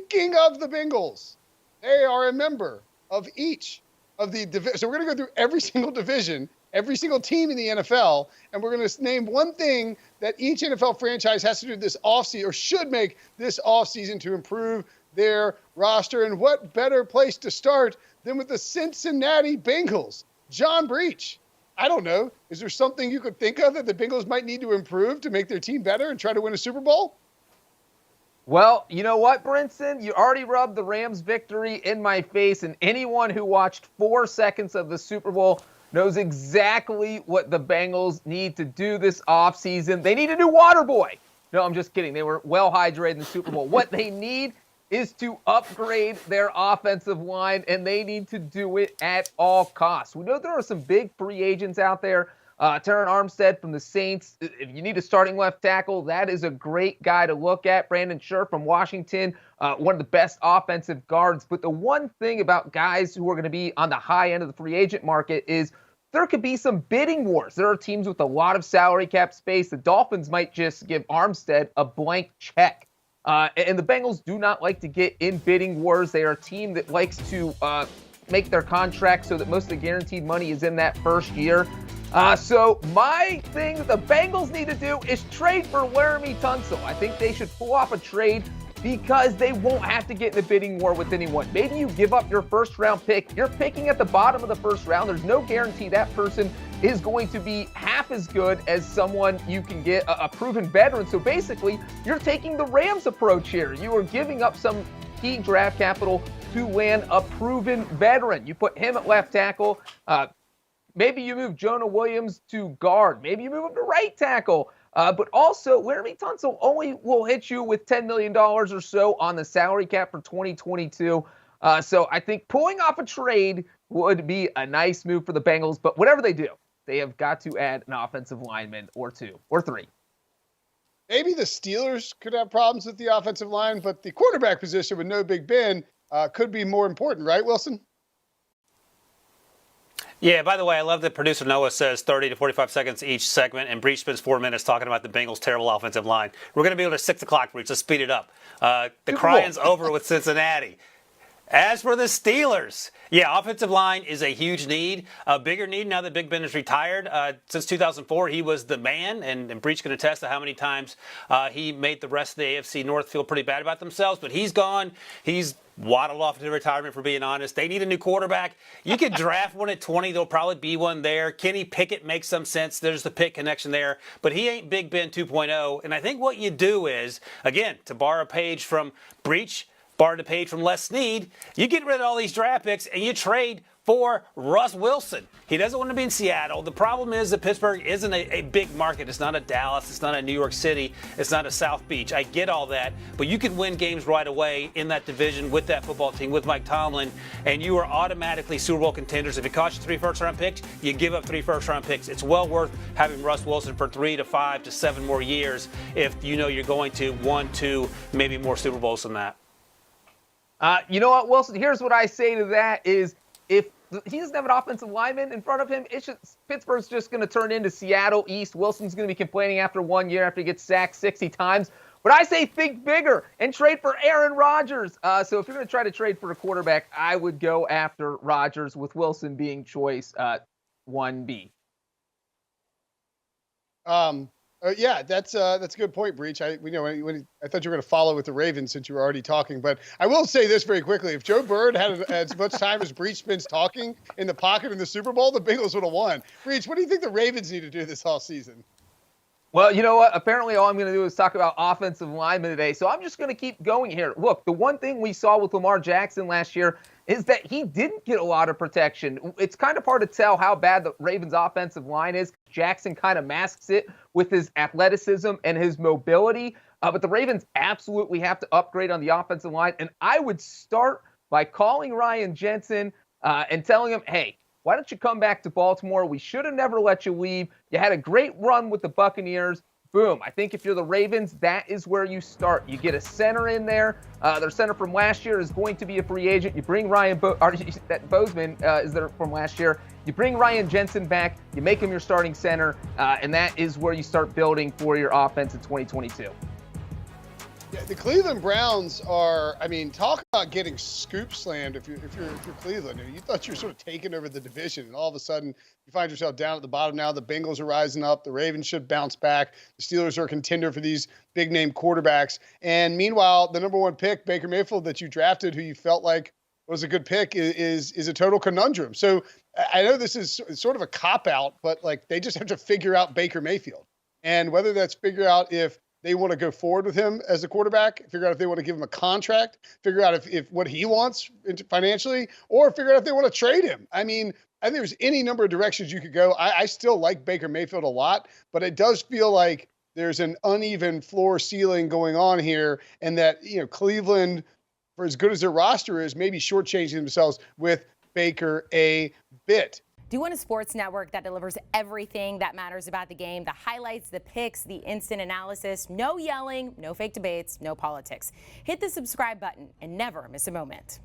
speaking of the Bengals, they are a member of each of the division. So we're going to go through every single division, every single team in the NFL, and we're going to name one thing that each NFL franchise has to do this offseason or should make this offseason to improve their roster. And what better place to start than with the Cincinnati Bengals? John Breach, I don't know. Is there something you could think of that the Bengals might need to improve to make their team better and try to win a Super Bowl? Well, you know what, Brinson? You already rubbed the Rams' victory in my face, and anyone who watched 4 seconds of the Super Bowl knows exactly what the Bengals need to do this offseason. They need a new water boy. No, I'm just kidding. They were well hydrated in the Super Bowl. What they need is to upgrade their offensive line, and they need to do it at all costs. We know there are some big free agents out there. Terron Armstead from the Saints. If you need a starting left tackle, that is a great guy to look at. Brandon Scherf from Washington, one of the best offensive guards. But the one thing about guys who are going to be on the high end of the free agent market is there could be some bidding wars. There are teams with a lot of salary cap space. The Dolphins might just give Armstead a blank check. And the Bengals do not like to get in bidding wars. They are a team that likes to make their contract so that most of the guaranteed money is in that first year. So my thing that the Bengals need to do is trade for Laramie Tunsil. I think they should pull off a trade because they won't have to get in a bidding war with anyone. Maybe you give up your first-round pick. You're picking at the bottom of the first round. There's no guarantee that person is going to be half as good as someone you can get, a proven veteran. So basically, you're taking the Rams approach here. You are giving up some key draft capital to land a proven veteran. You put him at left tackle. Maybe you move Jonah Williams to guard. Maybe you move him to right tackle. But also, Laramie Tunsil only will hit you with $10 million or so on the salary cap for 2022. So I think pulling off a trade would be a nice move for the Bengals. But whatever they do, they have got to add an offensive lineman or 2 or 3. Maybe the Steelers could have problems with the offensive line, but the quarterback position with no Big Ben could be more important, right, Wilson? Yeah, by the way, I love that producer Noah says 30 to 45 seconds each segment, and Breach spends 4 minutes talking about the Bengals' terrible offensive line. We're going to be able to 6 o'clock, Breach. Let's speed it up. The crying's over with Cincinnati. As for the Steelers, yeah, offensive line is a huge need, a bigger need now that Big Ben is retired. Since 2004, he was the man, and Breach can attest to how many times he made the rest of the AFC North feel pretty bad about themselves. But he's gone. He's waddled off into retirement, for being honest. They need a new quarterback. You could draft one at 20. There'll probably be one there. Kenny Pickett makes some sense. There's the Pitt connection there. But he ain't Big Ben 2.0. And I think what you do is, again, to borrow a page from Breach, borrow a page from Les Snead, you get rid of all these draft picks and you trade for Russ Wilson. He doesn't want to be in Seattle. The problem is that Pittsburgh isn't a big market. It's not a Dallas. It's not a New York City. It's not a South Beach. I get all that. But you can win games right away in that division with that football team, with Mike Tomlin, and you are automatically Super Bowl contenders. If it costs you 3 first-round picks, you give up 3 first-round picks. It's well worth having Russ Wilson for 3 to 5 to 7 more years if you know you're going to 1, 2, maybe more Super Bowls than that. You know what, Wilson? Here's what I say to that is if he doesn't have an offensive lineman in front of him, Pittsburgh's just going to turn into Seattle East. Wilson's going to be complaining after 1 year after he gets sacked 60 times. But I say think bigger and trade for Aaron Rodgers. So if you're going to try to trade for a quarterback, I would go after Rodgers with Wilson being choice 1B. Yeah, that's a good point, Breach. I thought you were going to follow with the Ravens since you were already talking, but I will say this very quickly: if Joe Bird had as much time as Breach spends talking in the pocket in the Super Bowl, the Bengals would have won. Breach, what do you think the Ravens need to do this whole season? Well, you know what? Apparently, all I'm going to do is talk about offensive linemen today, so I'm just going to keep going here. Look, the one thing we saw with Lamar Jackson last year is that he didn't get a lot of protection. It's kind of hard to tell how bad the Ravens' offensive line is. Jackson kind of masks it with his athleticism and his mobility. But the Ravens absolutely have to upgrade on the offensive line. And I would start by calling Ryan Jensen and telling him, hey, why don't you come back to Baltimore? We should have never let you leave. You had a great run with the Buccaneers. Boom. I think if you're the Ravens, that is where you start. You get a center in there. Their center from last year is going to be a free agent. You bring Bozeman is there from last year. You bring Ryan Jensen back. You make him your starting center. And that is where you start building for your offense in 2022. The Cleveland Browns are, I mean, talk about getting scoop slammed if you're Cleveland. You thought you were sort of taking over the division, and all of a sudden you find yourself down at the bottom now. The Bengals are rising up. The Ravens should bounce back. The Steelers are a contender for these big-name quarterbacks. And meanwhile, the number one pick, Baker Mayfield, that you drafted, who you felt like was a good pick, is a total conundrum. So I know this is sort of a cop-out, but like they just have to figure out Baker Mayfield. And whether that's figure out if they want to go forward with him as a quarterback, figure out if they want to give him a contract, figure out if what he wants financially, or figure out if they want to trade him. I mean, I think there's any number of directions you could go. I still like Baker Mayfield a lot, but it does feel like there's an uneven floor ceiling going on here, and that, Cleveland, for as good as their roster is, maybe shortchanging themselves with Baker a bit. Do you want a sports network that delivers everything that matters about the game? The highlights, the picks, the instant analysis, no yelling, no fake debates, no politics. Hit the subscribe button and never miss a moment.